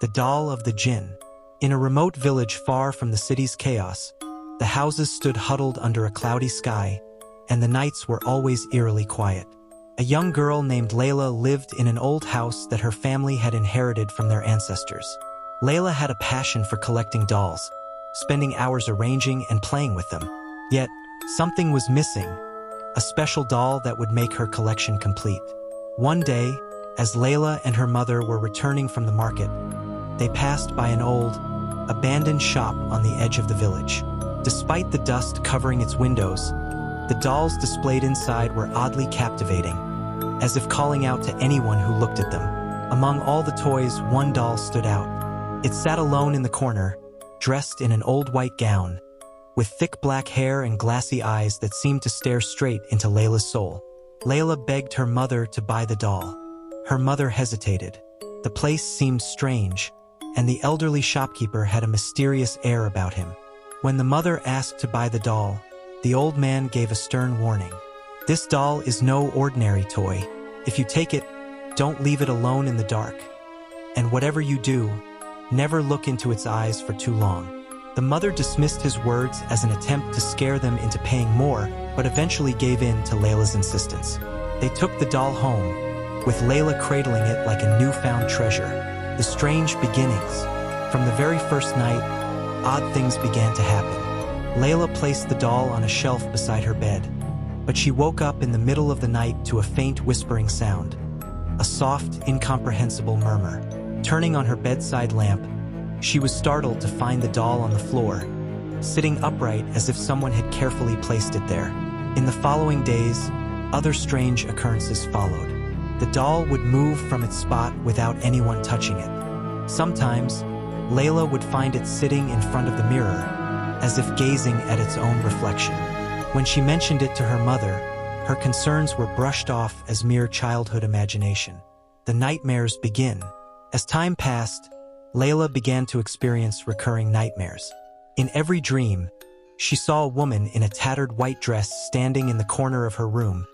the doll of the Jinn. In a remote village far from the city's chaos, the houses stood huddled under a cloudy sky, and the nights were always eerily quiet. A young girl named Layla lived in an old house that her family had inherited from their ancestors. Layla had a passion for collecting dolls, spending hours arranging and playing with them. Yet, something was missing, a special doll that would make her collection complete. One day, as Layla and her mother were returning from the market, they passed by an old, abandoned shop on the edge of the village. Despite the dust covering its windows, the dolls displayed inside were oddly captivating, as if calling out to anyone who looked at them. Among all the toys, one doll stood out. It sat alone in the corner, dressed in an old white gown, with thick black hair and glassy eyes that seemed to stare straight into Layla's soul. Layla begged her mother to buy the doll. Her mother hesitated. The place seemed strange, and the elderly shopkeeper had a mysterious air about him. When the mother asked to buy the doll, the old man gave a stern warning. "This doll is no ordinary toy. If you take it, don't leave it alone in the dark. And whatever you do, never look into its eyes for too long." The mother dismissed his words as an attempt to scare them into paying more, but eventually gave in to Layla's insistence. They took the doll home, with Layla cradling it like a newfound treasure. The strange beginnings. From the very first night, odd things began to happen. Layla placed the doll on a shelf beside her bed, but she woke up in the middle of the night to a faint whispering sound, a soft, incomprehensible murmur. Turning on her bedside lamp, she was startled to find the doll on the floor, sitting upright as if someone had carefully placed it there. In the following days, other strange occurrences followed. The doll would move from its spot without anyone touching it. Sometimes, Layla would find it sitting in front of the mirror, as if gazing at its own reflection. When she mentioned it to her mother, her concerns were brushed off as mere childhood imagination. The nightmares begin. As time passed, Layla began to experience recurring nightmares. In every dream, she saw a woman in a tattered white dress standing in the corner of her room,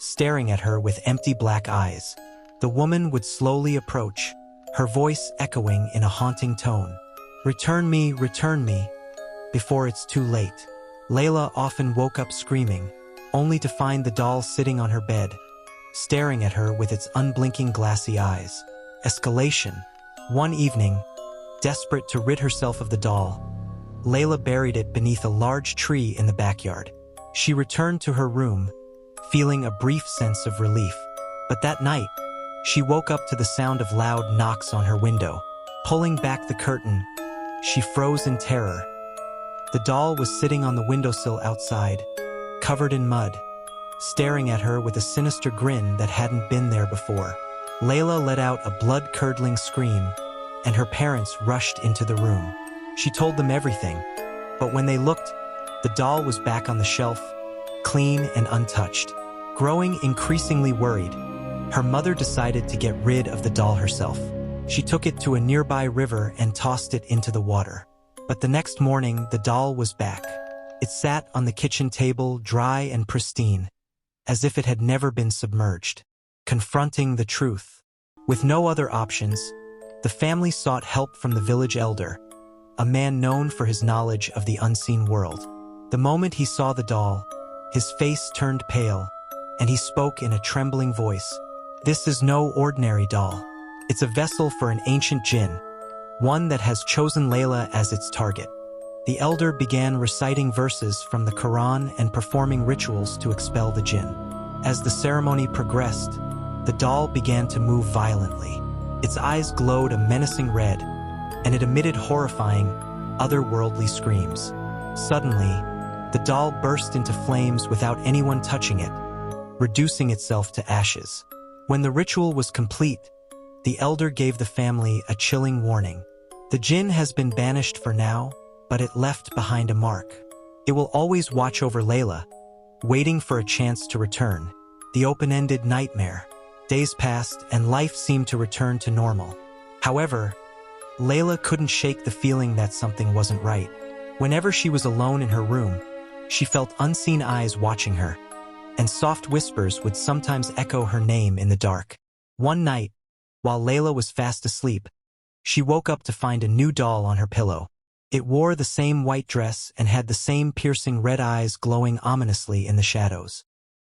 staring at her with empty black eyes. The woman would slowly approach, her voice echoing in a haunting tone. Return me, before it's too late." Layla often woke up screaming, only to find the doll sitting on her bed, staring at her with its unblinking glassy eyes. Escalation. One evening, desperate to rid herself of the doll, Layla buried it beneath a large tree in the backyard. She returned to her room, feeling a brief sense of relief. But that night, she woke up to the sound of loud knocks on her window. Pulling back the curtain, she froze in terror. The doll was sitting on the windowsill outside, covered in mud, staring at her with a sinister grin that hadn't been there before. Layla let out a blood-curdling scream, and her parents rushed into the room. She told them everything, but when they looked, the doll was back on the shelf, clean and untouched. Growing increasingly worried, her mother decided to get rid of the doll herself. She took it to a nearby river and tossed it into the water. But the next morning, the doll was back. It sat on the kitchen table, dry and pristine, as if it had never been submerged. Confronting the truth. With no other options, the family sought help from the village elder, a man known for his knowledge of the unseen world. The moment he saw the doll, his face turned pale, and he spoke in a trembling voice. "This is no ordinary doll. It's a vessel for an ancient Jinn, one that has chosen Layla as its target." The elder began reciting verses from the Quran and performing rituals to expel the Jinn. As the ceremony progressed, the doll began to move violently. Its eyes glowed a menacing red, and it emitted horrifying, otherworldly screams. Suddenly, the doll burst into flames without anyone touching it, reducing itself to ashes. When the ritual was complete, the elder gave the family a chilling warning. "The Jinn has been banished for now, but it left behind a mark. It will always watch over Layla, waiting for a chance to return." The open-ended nightmare. Days passed, and life seemed to return to normal. However, Layla couldn't shake the feeling that something wasn't right. Whenever she was alone in her room, she felt unseen eyes watching her, and soft whispers would sometimes echo her name in the dark. One night, while Layla was fast asleep, She woke up to find a new doll on her pillow. It wore the same white dress and had the same piercing red eyes glowing ominously in the shadows.